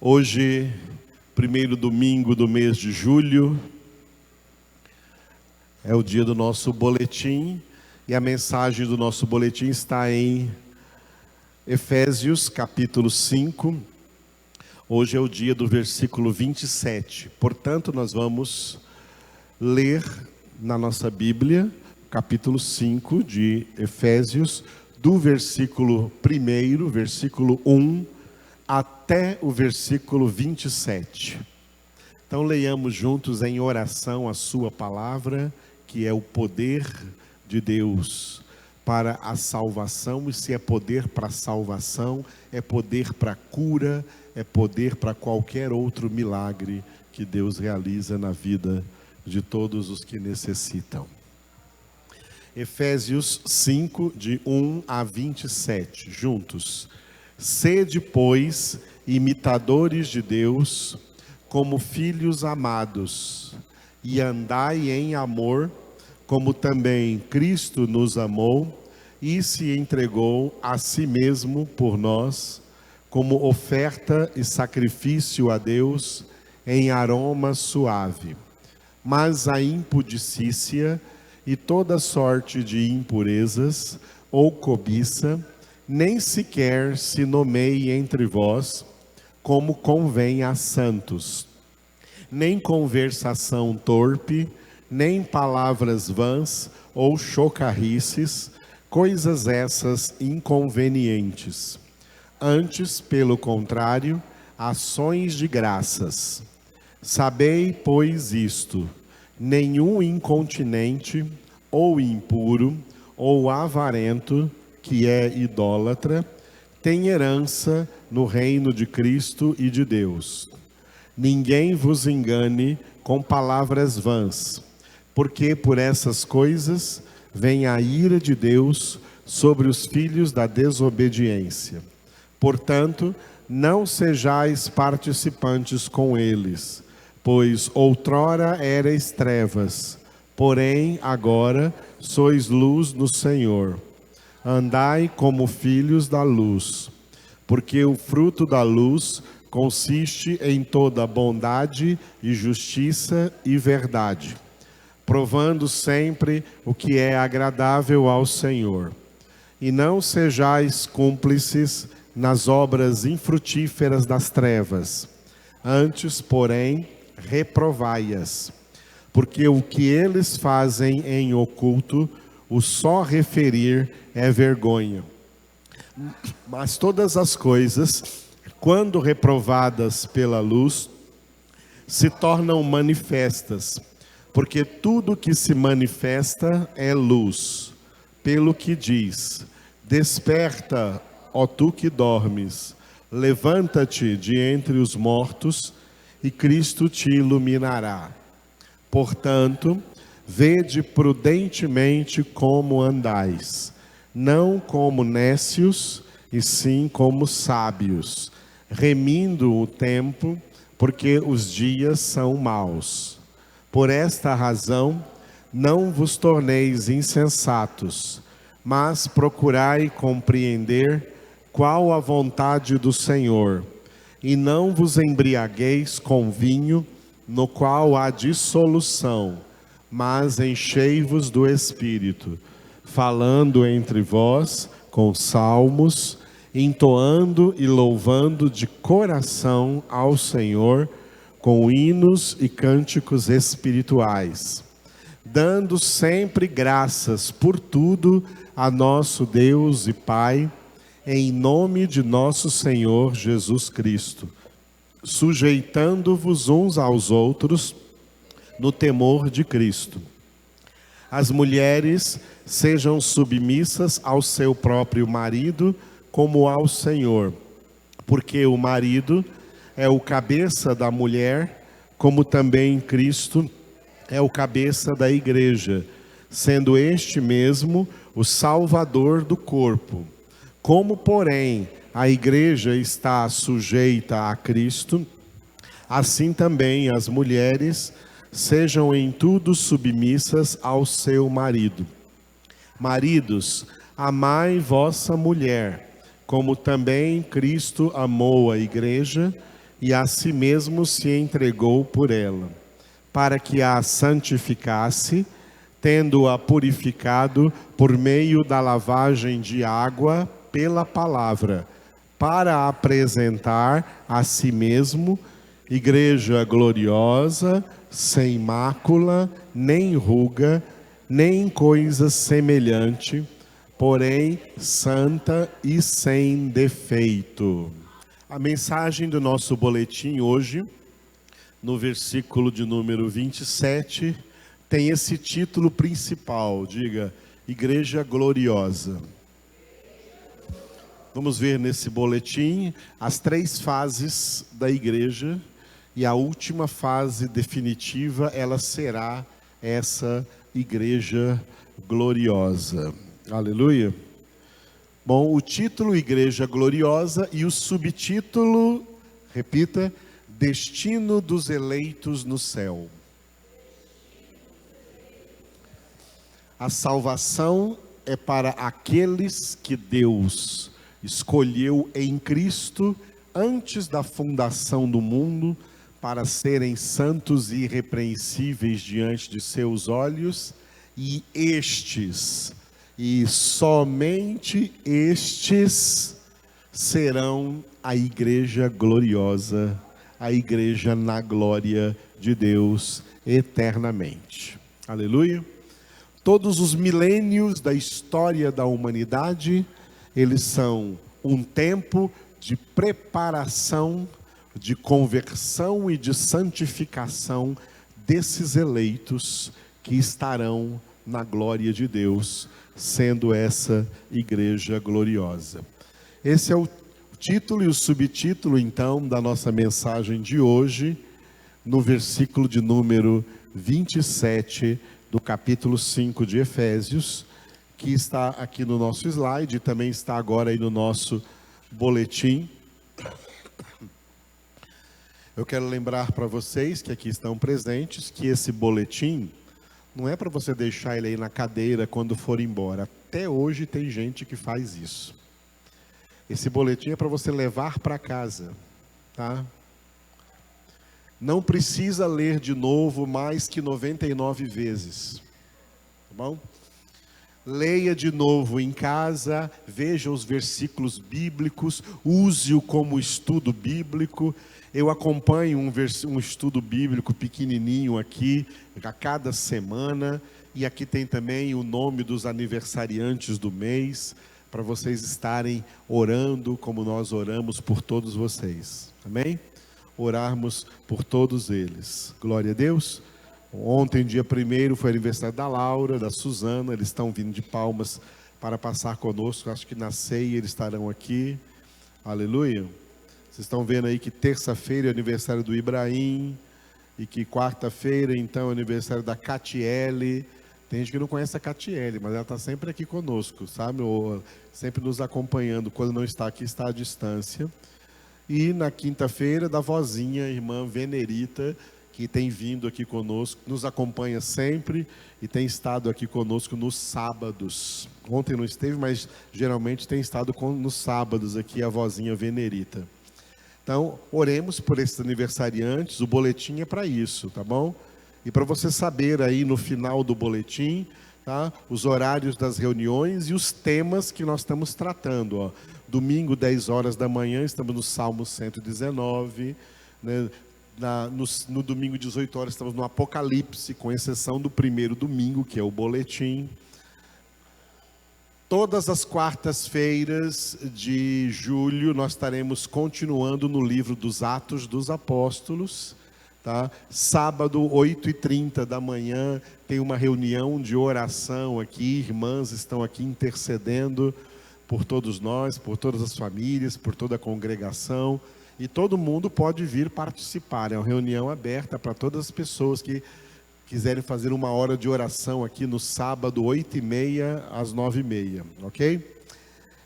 Hoje, primeiro domingo do mês de julho, é o dia do nosso boletim, e a mensagem do nosso boletim está em Efésios capítulo 5. Hoje é o dia do versículo 27. Portanto, nós vamos ler na nossa Bíblia, capítulo 5 de Efésios, do versículo 1, versículo 1, até o versículo 27. Então leiamos juntos em oração a sua palavra, que é o poder de Deus para a salvação. E se é poder para a salvação, é poder para a cura, é poder para qualquer outro milagre que Deus realiza na vida de todos os que necessitam. Efésios 5, de 1 a 27, juntos. Sede, pois, imitadores de Deus, como filhos amados, e andai em amor, como também Cristo nos amou, e se entregou a si mesmo por nós, como oferta e sacrifício a Deus, em aroma suave. Mas a impudicícia e toda sorte de impurezas, ou cobiça, nem sequer se nomeie entre vós, como convém a santos. Nem conversação torpe, nem palavras vãs ou chocarrices, coisas essas inconvenientes. Antes, pelo contrário, ações de graças. Sabei, pois, isto: nenhum incontinente, ou impuro, ou avarento, que é idólatra, tem herança no reino de Cristo e de Deus. Ninguém vos engane com palavras vãs, porque por essas coisas vem a ira de Deus sobre os filhos da desobediência. Portanto, não sejais participantes com eles, pois outrora erais trevas, porém agora sois luz no Senhor. Andai como filhos da luz, porque o fruto da luz consiste em toda bondade e justiça e verdade, provando sempre o que é agradável ao Senhor. E não sejais cúmplices nas obras infrutíferas das trevas, antes, porém, reprovai-as, porque o que eles fazem em oculto, o só referir é vergonha. Mas todas as coisas, quando reprovadas pela luz, se tornam manifestas, porque tudo que se manifesta é luz. Pelo que diz: desperta, ó tu que dormes, levanta-te de entre os mortos, e Cristo te iluminará. Portanto, vede prudentemente como andais, não como nécios, e sim como sábios, remindo o tempo, porque os dias são maus. Por esta razão, não vos torneis insensatos, mas procurai compreender qual a vontade do Senhor, e não vos embriagueis com vinho, no qual há dissolução, mas enchei-vos do Espírito, falando entre vós com salmos, entoando e louvando de coração ao Senhor, com hinos e cânticos espirituais, dando sempre graças por tudo a nosso Deus e Pai, em nome de nosso Senhor Jesus Cristo, sujeitando-vos uns aos outros no temor de Cristo. As mulheres sejam submissas ao seu próprio marido, como ao Senhor, porque o marido é o cabeça da mulher, como também Cristo é o cabeça da igreja, sendo este mesmo o Salvador do corpo. Como, porém, a igreja está sujeita a Cristo, assim também as mulheres sejam em tudo submissas ao seu marido. Maridos, amai vossa mulher, como também Cristo amou a igreja e a si mesmo se entregou por ela, para que a santificasse, tendo-a purificado por meio da lavagem de água pela palavra, para apresentar a si mesmo igreja gloriosa, sem mácula, nem ruga, nem coisa semelhante, porém santa e sem defeito. A mensagem do nosso boletim hoje, no versículo de número 27, tem esse título principal, diga, Igreja Gloriosa. Vamos ver nesse boletim as 3 fases da igreja, e a última fase definitiva, ela será essa igreja gloriosa. Aleluia. Bom, o título Igreja Gloriosa e o subtítulo, repita, Destino dos eleitos no céu. A salvação é para aqueles que Deus escolheu em Cristo antes da fundação do mundo para serem santos e irrepreensíveis diante de seus olhos, e estes, e somente estes, serão a igreja gloriosa, a igreja na glória de Deus eternamente. Aleluia. Todos os milênios da história da humanidade, eles são um tempo de preparação, de conversão e de santificação desses eleitos que estarão na glória de Deus, sendo essa igreja gloriosa. Esse é o título e o subtítulo, então, da nossa mensagem de hoje, no versículo de número 27 do capítulo 5 de Efésios, que está aqui no nosso slide, e também está agora aí no nosso boletim. Eu quero lembrar para vocês que aqui estão presentes, que esse boletim não é para você deixar ele aí na cadeira quando for embora. Até hoje tem gente que faz isso. Esse boletim é para você levar para casa, tá? Não precisa ler de novo mais que 99 vezes, tá bom? Leia de novo em casa, veja os versículos bíblicos, use-o como estudo bíblico. Eu acompanho um estudo bíblico pequenininho aqui, a cada semana, e aqui tem também o nome dos aniversariantes do mês, para vocês estarem orando como nós oramos por todos vocês, amém? Orarmos por todos eles, glória a Deus. Ontem, dia 1º, foi aniversário da Laura, da Suzana, eles estão vindo de Palmas para passar conosco, acho que na ceia eles estarão aqui, aleluia. Vocês estão vendo aí que terça-feira é aniversário do Ibrahim, e que quarta-feira, então, é aniversário da Catiele. Tem gente que não conhece a Catiele, mas ela está sempre aqui conosco, sabe? Ou sempre nos acompanhando, quando não está aqui, está à distância. E na quinta-feira, da vozinha, irmã Venerita, que tem vindo aqui conosco, nos acompanha sempre e tem estado aqui conosco nos sábados. Ontem não esteve, mas geralmente tem estado nos sábados aqui, a vozinha Venerita. Então, oremos por esses aniversariantes, o boletim é para isso, tá bom? E para você saber aí no final do boletim, tá? Os horários das reuniões e os temas que nós estamos tratando, ó. Domingo, 10 horas da manhã, estamos no Salmo 119, né? No domingo, 18 horas, estamos no Apocalipse, com exceção do primeiro domingo, que é o boletim. Todas as quartas-feiras de julho, nós estaremos continuando no livro dos Atos dos Apóstolos, tá? Sábado, 8h30 da manhã, tem uma reunião de oração aqui, irmãs estão aqui intercedendo por todos nós, por todas as famílias, por toda a congregação. E todo mundo pode vir participar, é uma reunião aberta para todas as pessoas que quiserem fazer uma hora de oração aqui no sábado, 8h30 às 9h30, ok?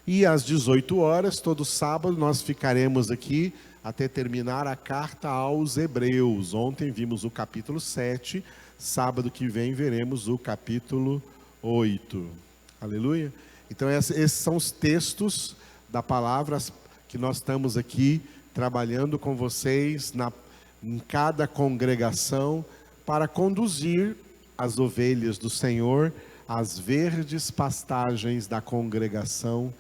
E às 18 horas, todo sábado, nós ficaremos aqui até terminar a carta aos Hebreus. Ontem vimos o capítulo 7, sábado que vem veremos o capítulo 8. Aleluia? Então esses são os textos da palavra que nós estamos aqui trabalhando com vocês em cada congregação para conduzir as ovelhas do Senhor às verdes pastagens da congregação,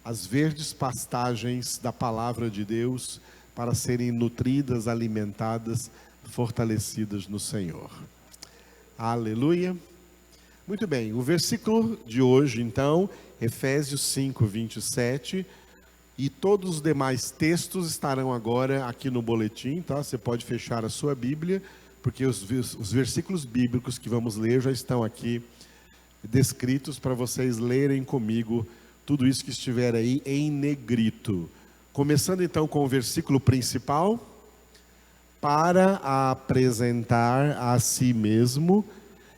às verdes pastagens da palavra de Deus, para serem nutridas, alimentadas, fortalecidas no Senhor. Aleluia. Muito bem, o versículo de hoje, então, Efésios 5, 27, e todos os demais textos estarão agora aqui no boletim, tá? Você pode fechar a sua Bíblia, porque os versículos bíblicos que vamos ler já estão aqui descritos para vocês lerem comigo tudo isso que estiver aí em negrito. Começando então com o versículo principal: para apresentar a si mesmo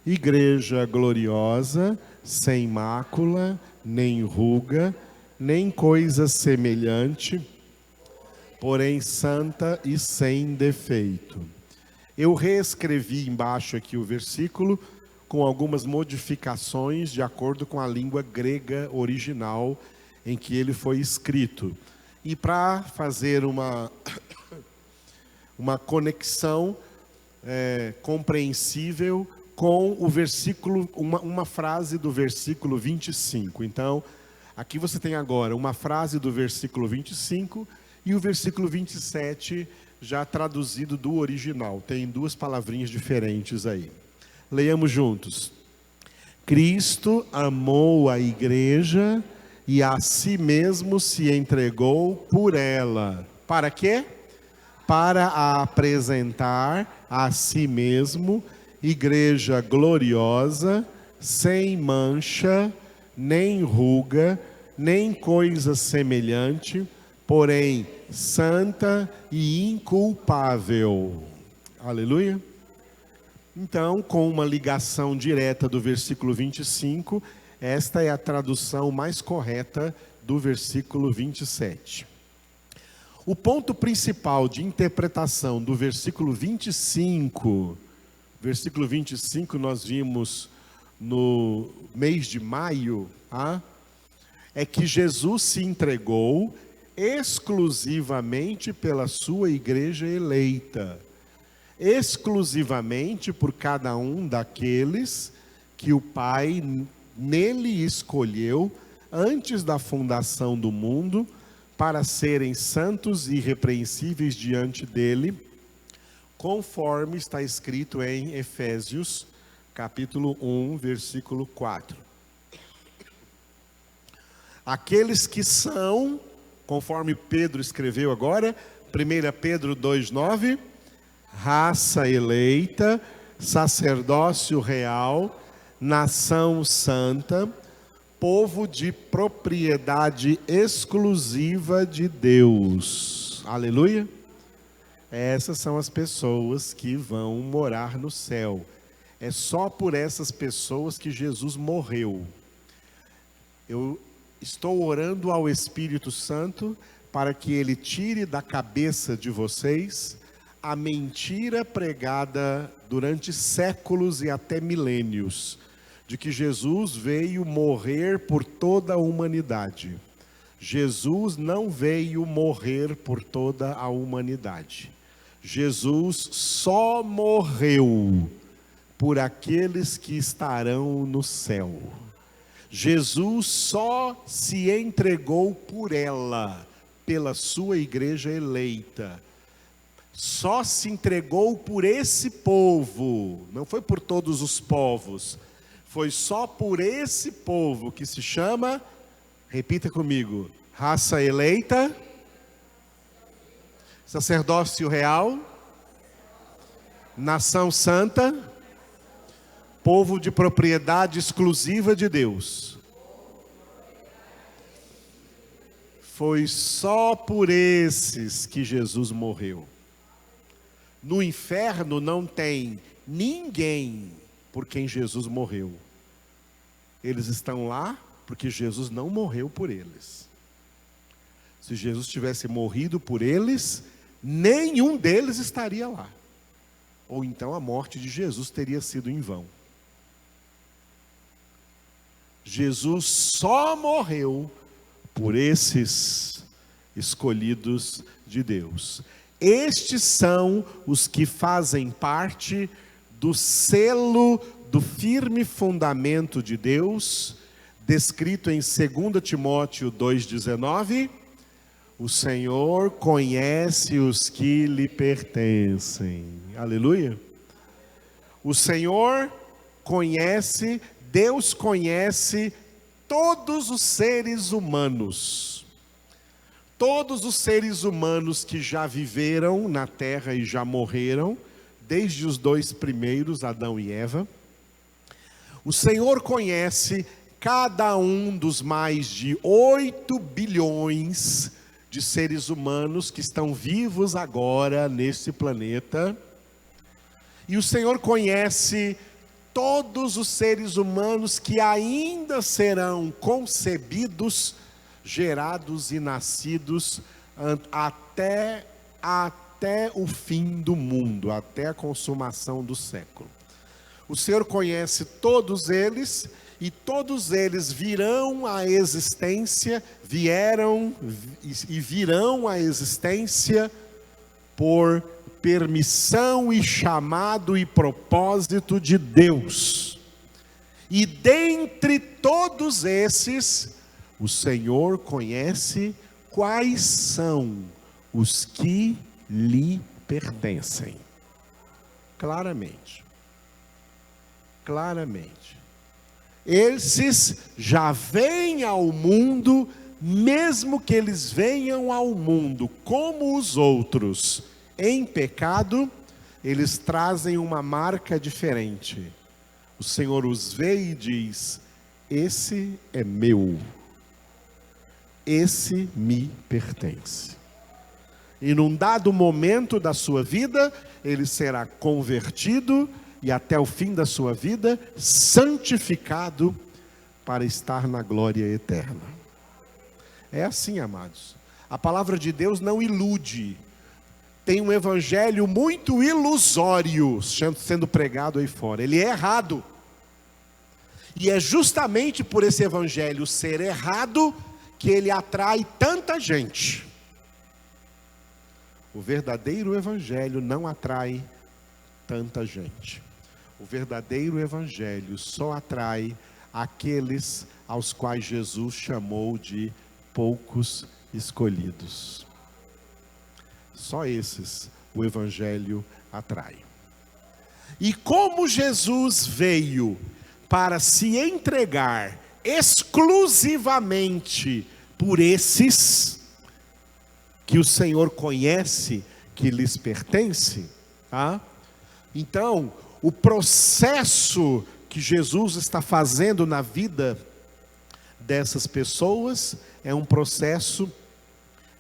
igreja gloriosa, sem mácula, nem ruga, nem coisa semelhante, porém santa e sem defeito. Eu reescrevi embaixo aqui o versículo com algumas modificações de acordo com a língua grega original em que ele foi escrito. E para fazer uma conexão compreensível com o versículo, uma frase do versículo 25. Então, aqui você tem agora uma frase do versículo 25 e o versículo 27 já traduzido do original. Tem duas palavrinhas diferentes aí. Leiamos juntos. Cristo amou a igreja e a si mesmo se entregou por ela. Para quê? Para a apresentar a si mesmo igreja gloriosa, sem mancha, nem ruga, nem coisa semelhante, porém santa e inculpável. Aleluia. Então, com uma ligação direta do versículo 25, esta é a tradução mais correta do versículo 27. O ponto principal de interpretação do versículo 25 nós vimos no mês de maio, é que Jesus se entregou exclusivamente pela sua igreja eleita, exclusivamente por cada um daqueles que o Pai nele escolheu antes da fundação do mundo, para serem santos e irrepreensíveis diante dele, conforme está escrito em Efésios, capítulo 1, versículo 4. Aqueles que são, conforme Pedro escreveu agora, 1 Pedro 2,9, raça eleita, sacerdócio real, nação santa, povo de propriedade exclusiva de Deus. Aleluia. Essas são as pessoas que vão morar no céu. É só por essas pessoas que Jesus morreu. Eu estou orando ao Espírito Santo para que ele tire da cabeça de vocês a mentira pregada durante séculos e até milênios, de que Jesus veio morrer por toda a humanidade. Jesus não veio morrer por toda a humanidade. Jesus só morreu por aqueles que estarão no céu. Jesus só se entregou por ela, pela sua igreja eleita. Só se entregou por esse povo, não foi por todos os povos. Foi só por esse povo que se chama, repita comigo, raça eleita, sacerdócio real, nação santa, povo de propriedade exclusiva de Deus. Foi só por esses que Jesus morreu. No inferno não tem ninguém por quem Jesus morreu. Eles estão lá porque Jesus não morreu por eles. Se Jesus tivesse morrido por eles, nenhum deles estaria lá. Ou então a morte de Jesus teria sido em vão. Jesus só morreu por esses escolhidos de Deus. Estes são os que fazem parte do selo do firme fundamento de Deus, descrito em 2 Timóteo 2,19, o Senhor conhece os que lhe pertencem. Aleluia. O Senhor conhece, Deus conhece todos os seres humanos. Todos os seres humanos que já viveram na terra e já morreram, desde os dois primeiros, Adão e Eva. O Senhor conhece cada um dos mais de 8 bilhões de seres humanos que estão vivos agora nesse planeta. E o Senhor conhece todos os seres humanos que ainda serão concebidos, gerados e nascidos até o fim do mundo, até a consumação do século. O Senhor conhece todos eles, e todos eles virão à existência, vieram e virão à existência por permissão e chamado e propósito de Deus. E dentre todos esses, o Senhor conhece quais são os que lhe pertencem. Claramente. Claramente. Esses já vêm ao mundo, mesmo que eles venham ao mundo como os outros, em pecado, eles trazem uma marca diferente. O Senhor os vê e diz: esse é meu, esse me pertence. E num dado momento da sua vida, ele será convertido e até o fim da sua vida, santificado para estar na glória eterna. É assim, amados. A palavra de Deus não ilude. Tem um evangelho muito ilusório sendo pregado aí fora. Ele é errado. E é justamente por esse evangelho ser errado que ele atrai tanta gente. O verdadeiro evangelho não atrai tanta gente. O verdadeiro evangelho só atrai aqueles aos quais Jesus chamou de poucos escolhidos. Só esses o evangelho atrai. E como Jesus veio para se entregar exclusivamente por esses que o Senhor conhece, que lhes pertence, tá? Então, o processo que Jesus está fazendo na vida dessas pessoas é um processo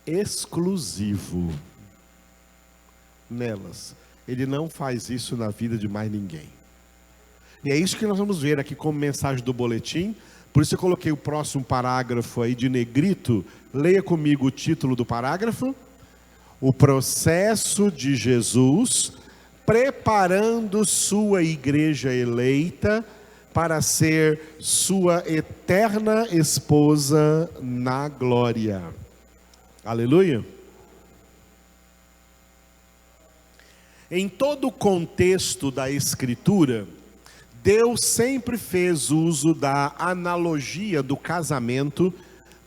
exclusivo nelas. Ele não faz isso na vida de mais ninguém. E é isso que nós vamos ver aqui como mensagem do boletim. Por isso eu coloquei o próximo parágrafo aí de negrito. Leia comigo o título do parágrafo. O processo de Jesus preparando sua igreja eleita para ser sua eterna esposa na glória. Aleluia. Em todo o contexto da Escritura, Deus sempre fez uso da analogia do casamento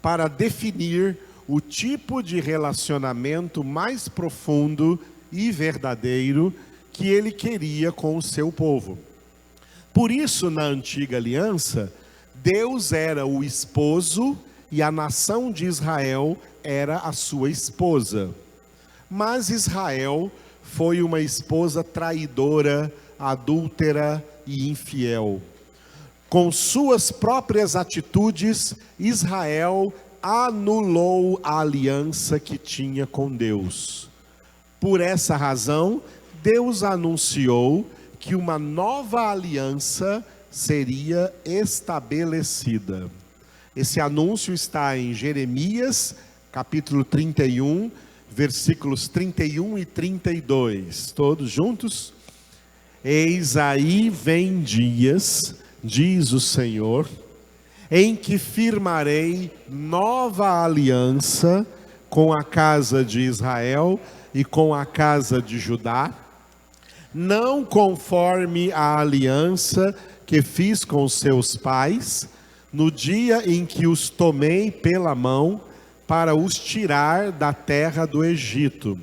para definir o tipo de relacionamento mais profundo e verdadeiro que ele queria com o seu povo. Por isso, na antiga aliança, Deus era o esposo e a nação de Israel era a sua esposa. Mas Israel foi uma esposa traidora, adúltera e infiel. Com suas próprias atitudes, Israel anulou a aliança que tinha com Deus. Por essa razão, Deus anunciou que uma nova aliança seria estabelecida. Esse anúncio está em Jeremias, capítulo 31, versículos 31 e 32. Todos juntos? Eis aí vem dias, diz o Senhor, em que firmarei nova aliança com a casa de Israel e com a casa de Judá, não conforme a aliança que fiz com seus pais, no dia em que os tomei pela mão para os tirar da terra do Egito,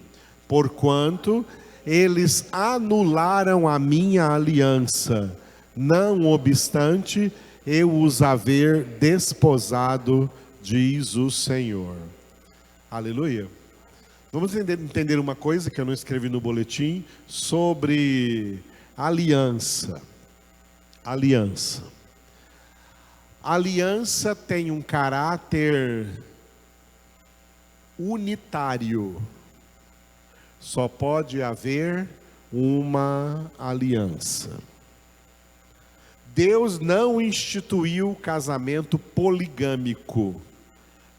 porquanto eles anularam a minha aliança, não obstante eu os haver desposado, diz o Senhor. Aleluia. Vamos entender uma coisa que eu não escrevi no boletim sobre aliança. Aliança. Aliança tem um caráter unitário. Só pode haver uma aliança. Deus não instituiu casamento poligâmico.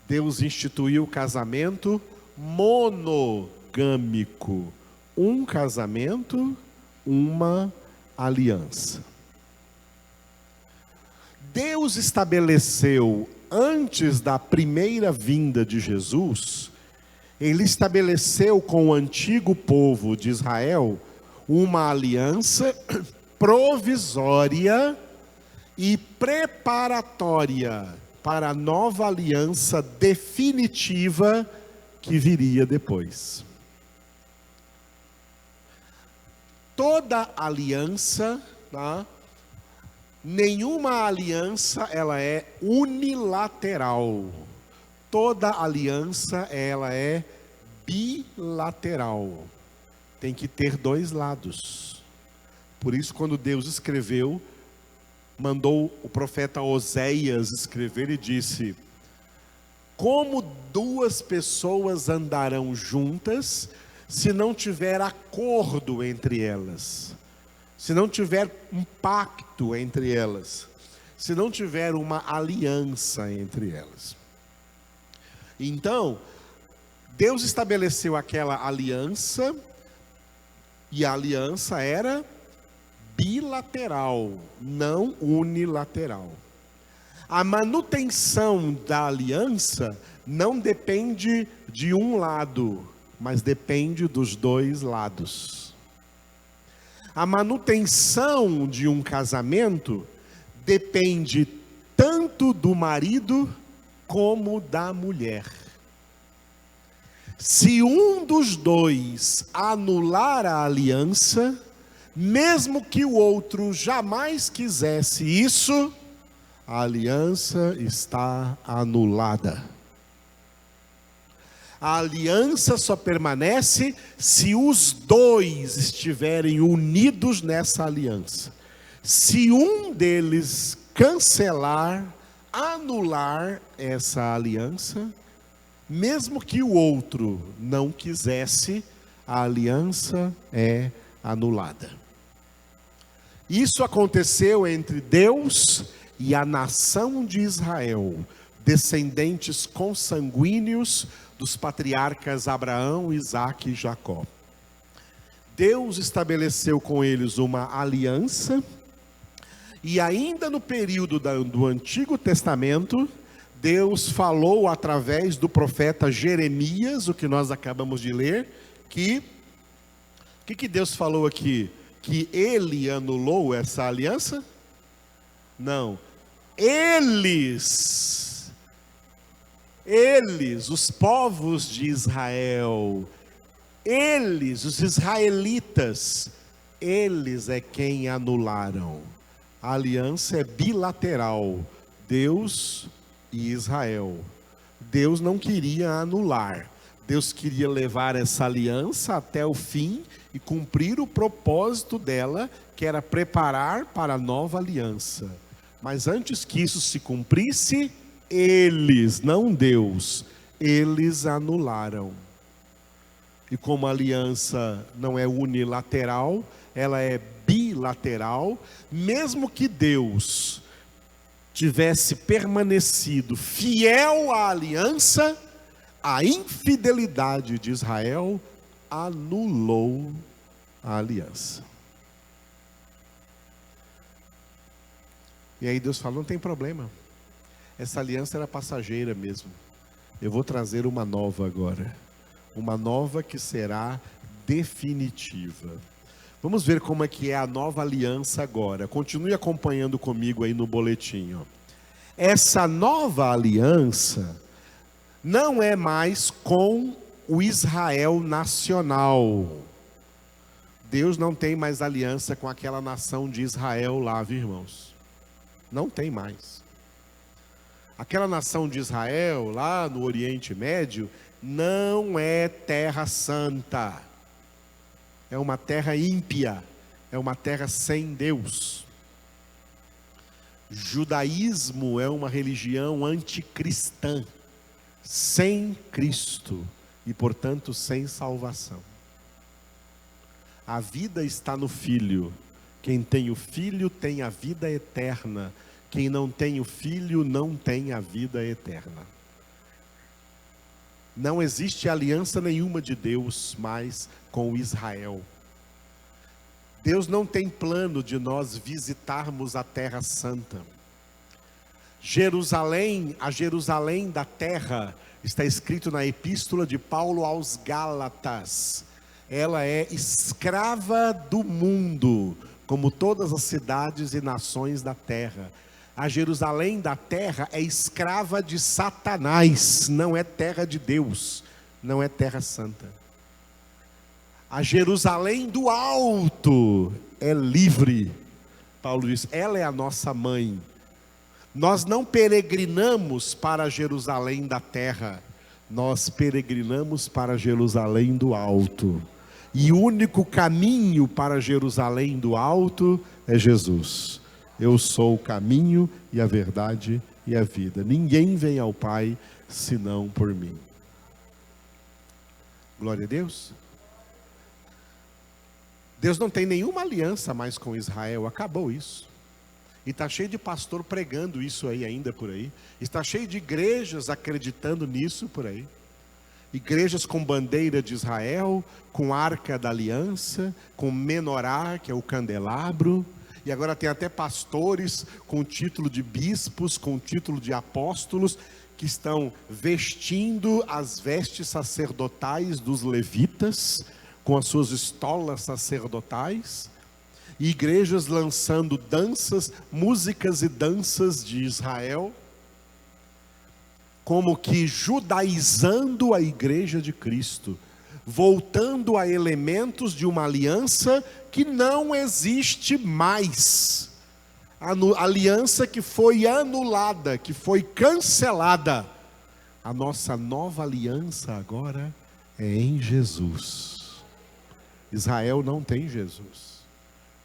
Deus instituiu casamento monogâmico. Um casamento, uma aliança. Deus estabeleceu, antes da primeira vinda de Jesus, Ele estabeleceu com o antigo povo de Israel uma aliança provisória e preparatória para a nova aliança definitiva que viria depois. Toda aliança, tá? Nenhuma aliança ela é unilateral. Toda aliança ela é bilateral. Tem que ter dois lados. Por isso, quando Deus escreveu, mandou o profeta Oséias escrever e disse: como duas pessoas andarão juntas se não tiver acordo entre elas? Se não tiver um pacto entre elas, se não tiver uma aliança entre elas. Então, Deus estabeleceu aquela aliança, e a aliança era bilateral, não unilateral. A manutenção da aliança não depende de um lado, mas depende dos dois lados. A manutenção de um casamento depende tanto do marido como da mulher. Se um dos dois anular a aliança, mesmo que o outro jamais quisesse isso, a aliança está anulada. A aliança só permanece se os dois estiverem unidos nessa aliança. Se um deles cancelar, anular essa aliança, mesmo que o outro não quisesse, a aliança é anulada. Isso aconteceu entre Deus e a nação de Israel, descendentes consanguíneos dos patriarcas Abraão, Isaque e Jacó. Deus estabeleceu com eles uma aliança, e ainda no período do Antigo Testamento, Deus falou através do profeta Jeremias, o que nós acabamos de ler, que Deus falou aqui? Que ele anulou essa aliança? Não. Eles, os povos de Israel, os israelitas, eles é quem anularam. A aliança é bilateral, Deus e Israel. Deus não queria anular, Deus queria levar essa aliança até o fim e cumprir o propósito dela, que era preparar para a nova aliança. Mas antes que isso se cumprisse, eles, não Deus, eles anularam. E como a aliança não é unilateral, ela é bilateral, mesmo que Deus tivesse permanecido fiel à aliança, a infidelidade de Israel anulou a aliança. E aí Deus falou: não tem problema, essa aliança era passageira mesmo. Eu vou trazer uma nova agora. Uma nova que será definitiva. Vamos ver como é que é a nova aliança agora. Continue acompanhando comigo aí no boletim, ó. Essa nova aliança não é mais com o Israel nacional. Deus não tem mais aliança com aquela nação de Israel lá, viu, irmãos? Não tem mais. Aquela nação de Israel lá no Oriente Médio não é terra santa. É uma terra ímpia, é uma terra sem Deus. Judaísmo é uma religião anticristã, sem Cristo e, portanto, sem salvação. A vida está no Filho. Quem tem o Filho tem a vida eterna. Quem não tem o Filho não tem a vida eterna. Não existe aliança nenhuma de Deus mais com Israel. Deus não tem plano de nós visitarmos a Terra Santa. Jerusalém, a Jerusalém da terra, está escrito na epístola de Paulo aos Gálatas. Ela é escrava do mundo, como todas as cidades e nações da terra. A Jerusalém da terra é escrava de Satanás, não é terra de Deus, não é terra santa. A Jerusalém do alto é livre. Paulo diz, ela é a nossa mãe. Nós não peregrinamos para Jerusalém da terra, nós peregrinamos para Jerusalém do alto. E o único caminho para Jerusalém do alto é Jesus. Eu sou o caminho e a verdade e a vida. Ninguém vem ao Pai senão por mim. Glória a Deus. Deus não tem nenhuma aliança mais com Israel, acabou isso. E está cheio de pastor pregando isso aí ainda por aí. Está cheio de igrejas acreditando nisso por aí. Igrejas com bandeira de Israel, com arca da aliança, com menorá, que é o candelabro. E agora tem até pastores com título de bispos, com título de apóstolos, que estão vestindo as vestes sacerdotais dos levitas, com as suas estolas sacerdotais. E igrejas lançando danças, músicas e danças de Israel, como que judaizando a igreja de Cristo, voltando a elementos de uma aliança que não existe mais. A aliança que foi anulada, que foi cancelada. A nossa nova aliança agora é em Jesus. Israel não tem Jesus.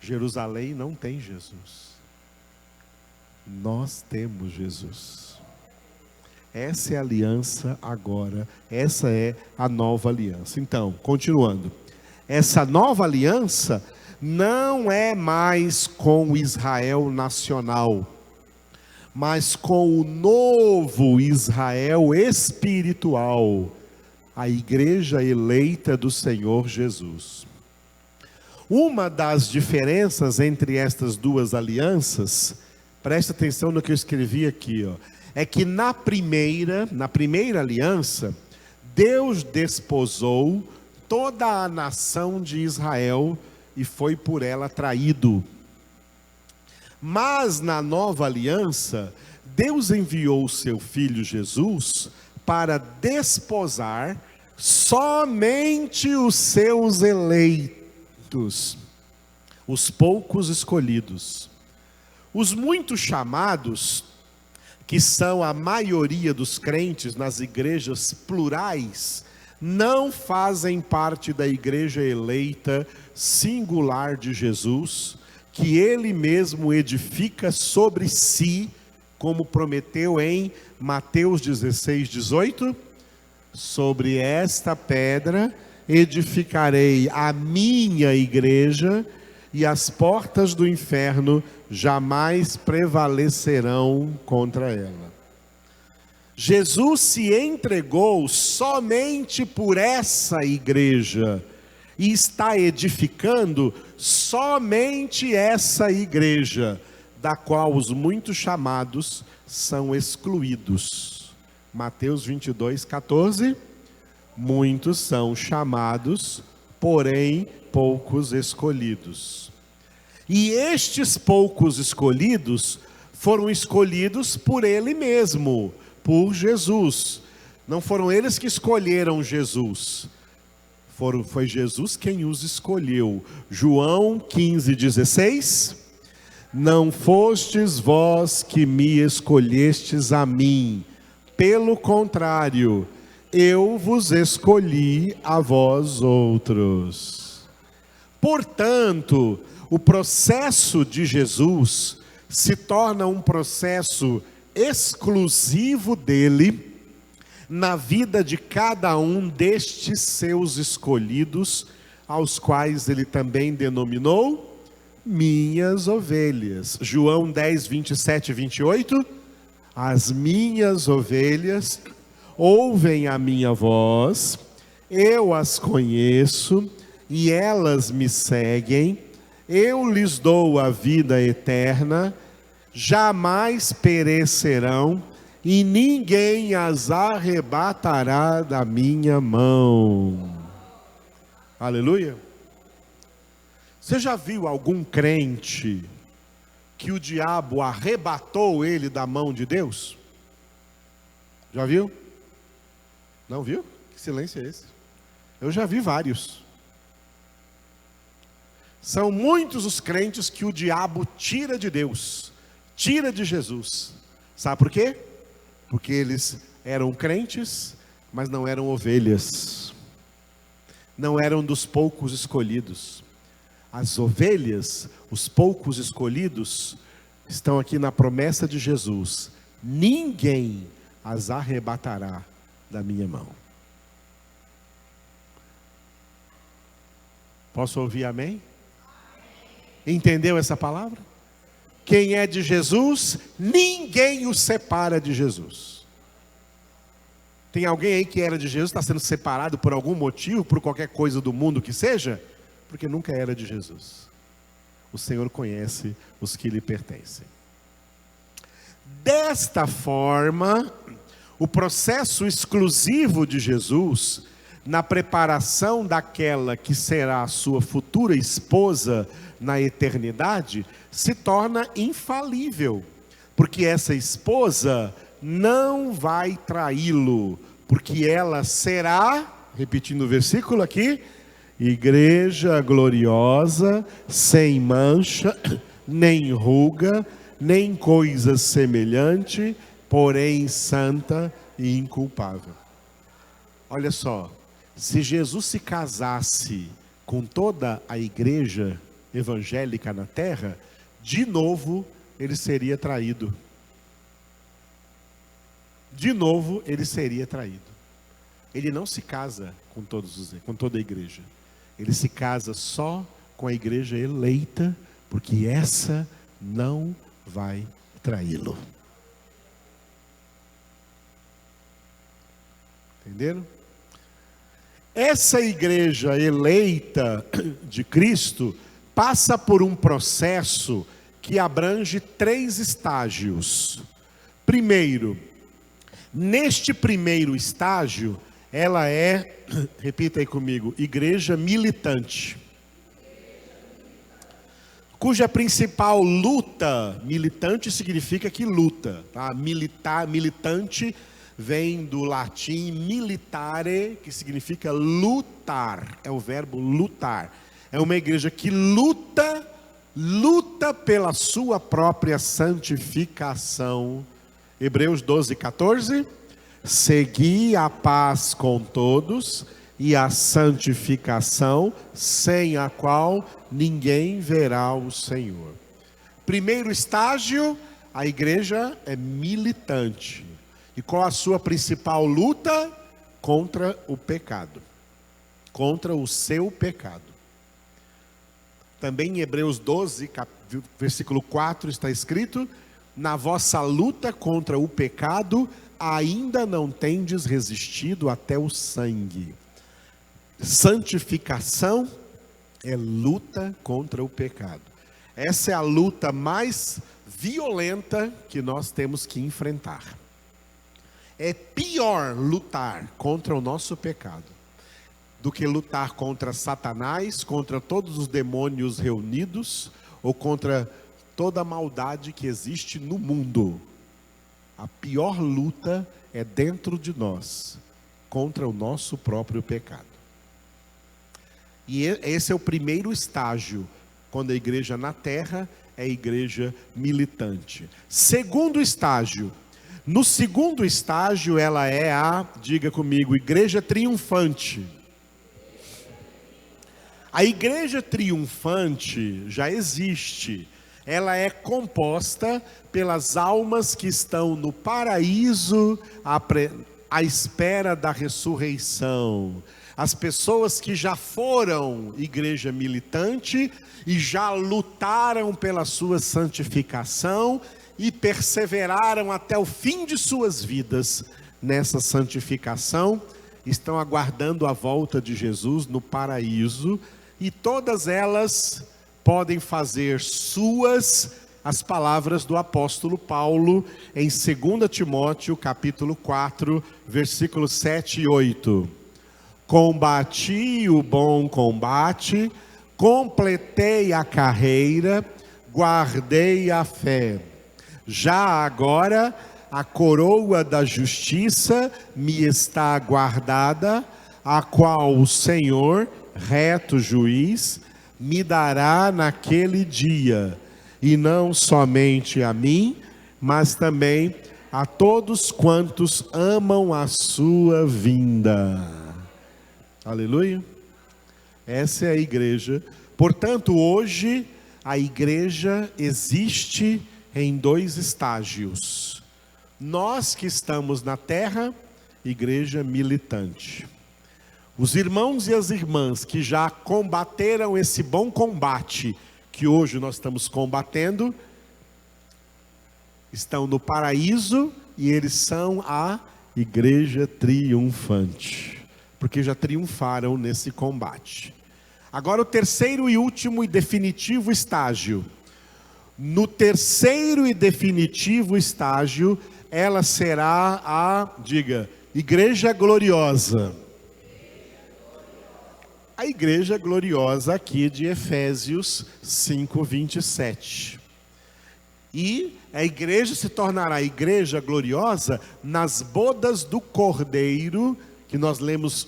Jerusalém não tem Jesus. Nós temos Jesus. Essa é a aliança agora. Essa é a nova aliança. Então, continuando. Essa nova aliança não é mais com o Israel nacional, mas com o novo Israel espiritual, a igreja eleita do Senhor Jesus. Uma das diferenças entre estas duas alianças, preste atenção no que eu escrevi aqui, ó, é que na primeira aliança, Deus desposou toda a nação de Israel e foi por ela traído. Mas na nova aliança, Deus enviou o seu Filho Jesus para desposar somente os seus eleitos, os poucos escolhidos. Os muitos chamados, que são a maioria dos crentes nas igrejas plurais, não fazem parte da igreja eleita singular de Jesus, que Ele mesmo edifica sobre si, como prometeu em Mateus 16:18, sobre esta pedra edificarei a minha igreja, e as portas do inferno jamais prevalecerão contra ela. Jesus se entregou somente por essa igreja e está edificando somente essa igreja, da qual os muitos chamados são excluídos. Mateus 22, 14. Muitos são chamados, porém poucos escolhidos. E estes poucos escolhidos foram escolhidos por Ele mesmo, por Jesus. Não foram eles que escolheram Jesus. Foi Jesus quem os escolheu. João 15, 16. Não fostes vós que me escolhestes a mim. Pelo contrário, eu vos escolhi a vós outros. Portanto, o processo de Jesus se torna um processo exclusivo dele na vida de cada um destes seus escolhidos, aos quais ele também denominou minhas ovelhas. João 10, 27 e 28. As minhas ovelhas ouvem a minha voz, eu as conheço e elas me seguem, eu lhes dou a vida eterna, jamais perecerão e ninguém as arrebatará da minha mão. Aleluia. Você já viu algum crente que o diabo arrebatou ele da mão de Deus? Já viu? Não viu? Que silêncio é esse? Eu já vi vários. São muitos os crentes que o diabo tira de Deus, tira de Jesus. Sabe por quê? Porque eles eram crentes, mas não eram ovelhas. Não eram dos poucos escolhidos. As ovelhas, os poucos escolhidos, estão aqui na promessa de Jesus. Ninguém as arrebatará da minha mão. Posso ouvir amém? Entendeu essa palavra? Quem é de Jesus, ninguém o separa de Jesus. Tem alguém aí que era de Jesus, está sendo separado por algum motivo, por qualquer coisa do mundo que seja? Porque nunca era de Jesus. O Senhor conhece os que lhe pertencem. Desta forma, o processo exclusivo de Jesus, na preparação daquela que será a sua futura esposa na eternidade, se torna infalível, porque essa esposa não vai traí-lo, porque ela será, repetindo o versículo aqui, igreja gloriosa, sem mancha, nem ruga, nem coisa semelhante, porém santa e inculpável. Olha só, se Jesus se casasse com toda a igreja evangélica na terra, de novo ele seria traído. De novo ele seria traído. Ele não se casa com toda a igreja. Ele se casa só com a igreja eleita, porque essa não vai traí-lo. Entenderam? Essa igreja eleita de Cristo passa por um processo que abrange 3 estágios. Primeiro, neste primeiro estágio, ela é, repita aí comigo, igreja militante. Cuja principal luta, militante significa que luta, tá? Militante vem do latim militare, que significa lutar, é o verbo lutar. É uma igreja que luta pela sua própria santificação. Hebreus 12, 14. Segui a paz com todos e a santificação, sem a qual ninguém verá o Senhor. Primeiro estágio, a igreja é militante. E qual a sua principal luta? Contra o pecado. Contra o seu pecado. Também em Hebreus 12, versículo 4 está escrito: na vossa luta contra o pecado, ainda não tendes resistido até o sangue. Santificação é luta contra o pecado. Essa é a luta mais violenta que nós temos que enfrentar. É pior lutar contra o nosso pecado do que lutar contra Satanás, contra todos os demônios reunidos, ou contra toda a maldade que existe no mundo. A pior luta é dentro de nós, contra o nosso próprio pecado. E esse é o primeiro estágio, quando a igreja na terra é a igreja militante. Segundo estágio. No segundo estágio, ela é diga comigo, igreja triunfante. A igreja triunfante já existe. Ela é composta pelas almas que estão no paraíso à espera da ressurreição. As pessoas que já foram igreja militante e já lutaram pela sua santificação e perseveraram até o fim de suas vidas nessa santificação, estão aguardando a volta de Jesus no paraíso, e todas elas podem fazer suas as palavras do apóstolo Paulo em 2 Timóteo capítulo 4, versículos 7 e 8. Combati o bom combate, completei a carreira, guardei a fé. Já agora a coroa da justiça me está guardada, a qual o Senhor, reto juiz, me dará naquele dia, e não somente a mim, mas também a todos quantos amam a sua vinda. Aleluia. Essa é a igreja. Portanto, hoje a igreja existe em dois estágios. Nós que estamos na terra, igreja militante. Os irmãos e as irmãs que já combateram esse bom combate que hoje nós estamos combatendo, estão no paraíso e eles são a igreja triunfante, porque já triunfaram nesse combate. Agora o terceiro e último e definitivo estágio. No terceiro e definitivo estágio, ela será diga, igreja gloriosa. A igreja gloriosa aqui de Efésios 5:27. E a igreja se tornará igreja gloriosa nas bodas do Cordeiro, que nós lemos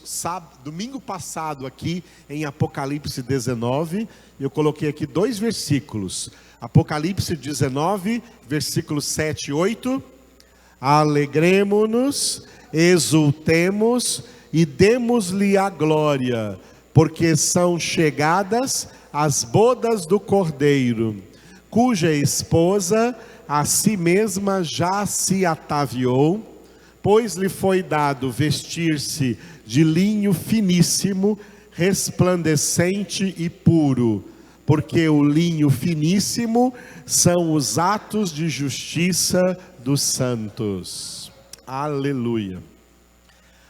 domingo passado aqui em Apocalipse 19. Eu coloquei aqui 2 versículos. Apocalipse 19, versículos 7 e 8. Alegremo-nos, exultemos e demos-lhe a glória, porque são chegadas as bodas do Cordeiro, cuja esposa a si mesma já se ataviou, pois lhe foi dado vestir-se de linho finíssimo, resplandecente e puro, porque o linho finíssimo são os atos de justiça dos santos. Aleluia.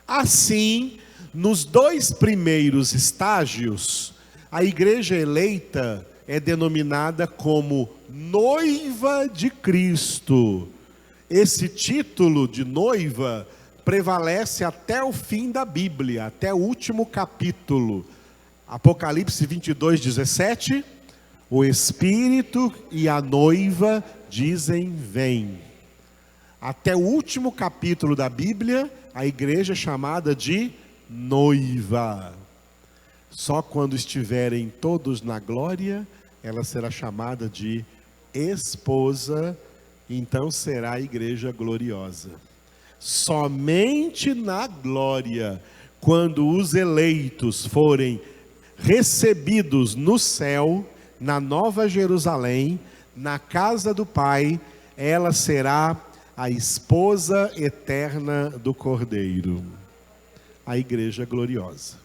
Assim, nos 2 primeiros estágios, a igreja eleita é denominada como noiva de Cristo. Esse título de noiva prevalece até o fim da Bíblia, até o último capítulo. Apocalipse 22:17, o Espírito e a noiva dizem vem. Até o último capítulo da Bíblia, a igreja é chamada de noiva. Só quando estiverem todos na glória, ela será chamada de esposa, então será a igreja gloriosa. Somente na glória, quando os eleitos forem recebidos no céu, na Nova Jerusalém, na casa do Pai, ela será a esposa eterna do Cordeiro, a igreja gloriosa.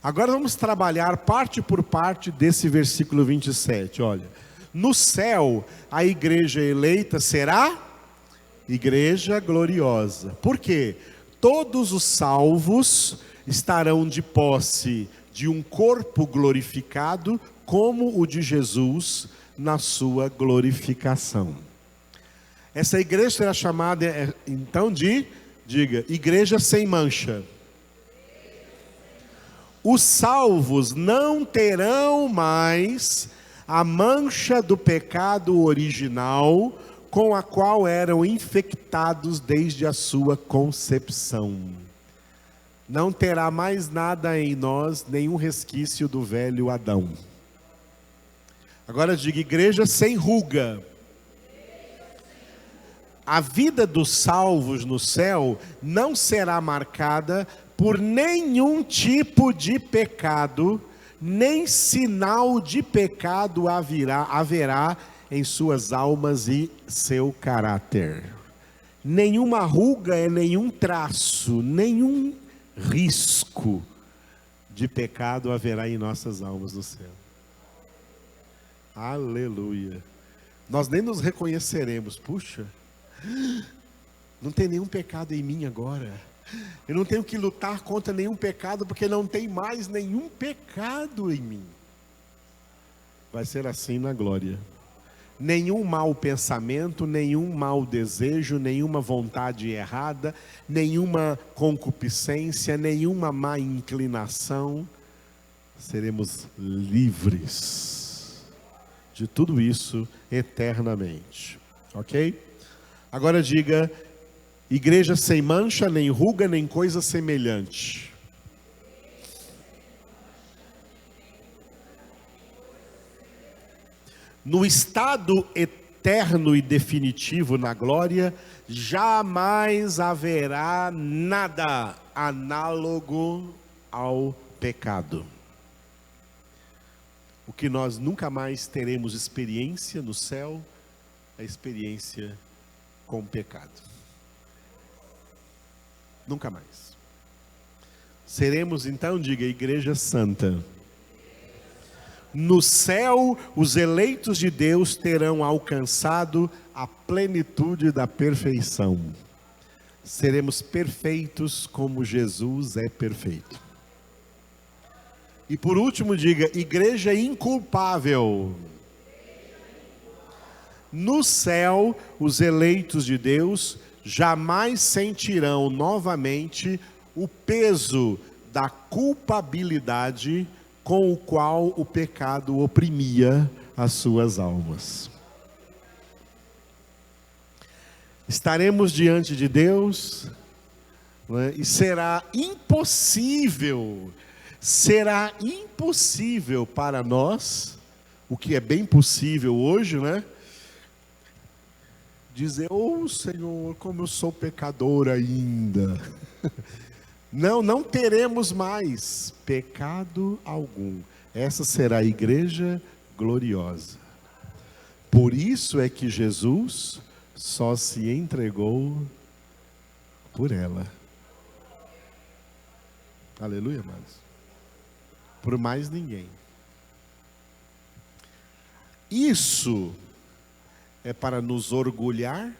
Agora vamos trabalhar parte por parte desse versículo 27, olha. No céu, a igreja eleita será igreja gloriosa. Por quê? Todos os salvos estarão de posse de um corpo glorificado, como o de Jesus, na sua glorificação. Essa igreja será chamada, então, de Diga, igreja sem mancha. Os salvos não terão mais a mancha do pecado original com a qual eram infectados desde a sua concepção. Não terá mais nada em nós, nenhum resquício do velho Adão. Agora diga, igreja sem ruga. A vida dos salvos no céu não será marcada por nenhum tipo de pecado, nem sinal de pecado haverá em suas almas e seu caráter. Nenhuma ruga é nenhum traço, nenhum risco de pecado haverá em nossas almas no céu. Aleluia. Nós nem nos reconheceremos. Puxa, não tem nenhum pecado em mim agora. Eu não tenho que lutar contra nenhum pecado, porque não tem mais nenhum pecado em mim. Vai ser assim na glória. Nenhum mau pensamento, nenhum mau desejo, nenhuma vontade errada, nenhuma concupiscência, nenhuma má inclinação. Seremos livres de tudo isso eternamente. Ok? Agora diga, igreja sem mancha, nem ruga, nem coisa semelhante. No estado eterno e definitivo na glória, jamais haverá nada análogo ao pecado. O que nós nunca mais teremos experiência no céu, é a experiência com o pecado. Nunca mais. Seremos então, diga, igreja santa. No céu, os eleitos de Deus terão alcançado a plenitude da perfeição. Seremos perfeitos como Jesus é perfeito. E por último, diga, igreja inculpável. No céu, os eleitos de Deus jamais sentirão novamente o peso da culpabilidade com o qual o pecado oprimia as suas almas. Estaremos diante de Deus, né, e será impossível para nós, o que é bem possível hoje, né? Dizer, oh Senhor, como eu sou pecador ainda. Não teremos mais pecado algum. Essa será a igreja gloriosa. Por isso é que Jesus só se entregou por ela. Aleluia, amados. Por mais ninguém. Isso é para nos orgulhar?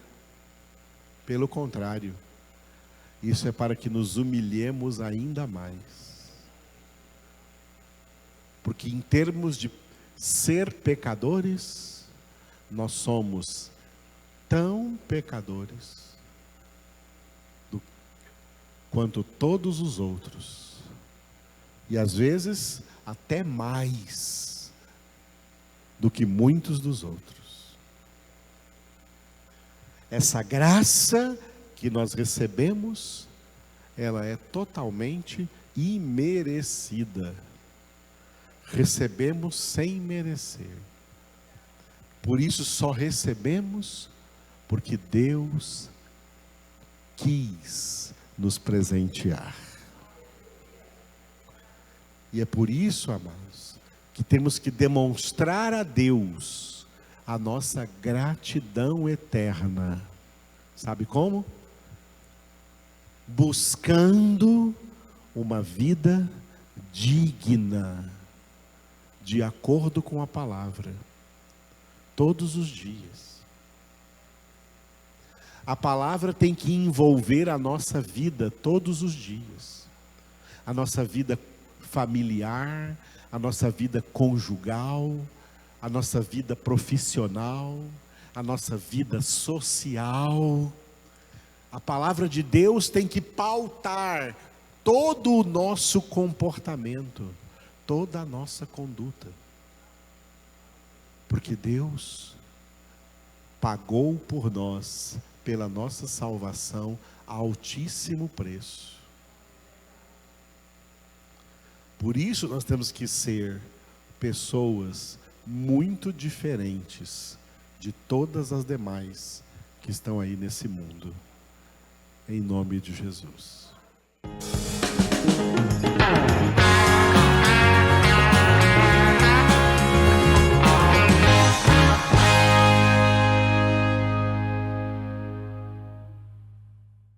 Pelo contrário, isso é para que nos humilhemos ainda mais. Porque em termos de ser pecadores, nós somos tão pecadores quanto todos os outros. E às vezes até mais do que muitos dos outros. Essa graça que nós recebemos, ela é totalmente imerecida. Recebemos sem merecer. Por isso só recebemos porque Deus quis nos presentear. E é por isso, amados, que temos que demonstrar a Deus a nossa gratidão eterna. Sabe como? Buscando uma vida digna, de acordo com a palavra, todos os dias. A palavra tem que envolver a nossa vida todos os dias. A nossa vida familiar, a nossa vida conjugal, a nossa vida profissional, a nossa vida social. A palavra de Deus tem que pautar todo o nosso comportamento, toda a nossa conduta. Porque Deus pagou por nós, pela nossa salvação, a altíssimo preço. Por isso nós temos que ser pessoas muito diferentes de todas as demais que estão aí nesse mundo. Em nome de Jesus.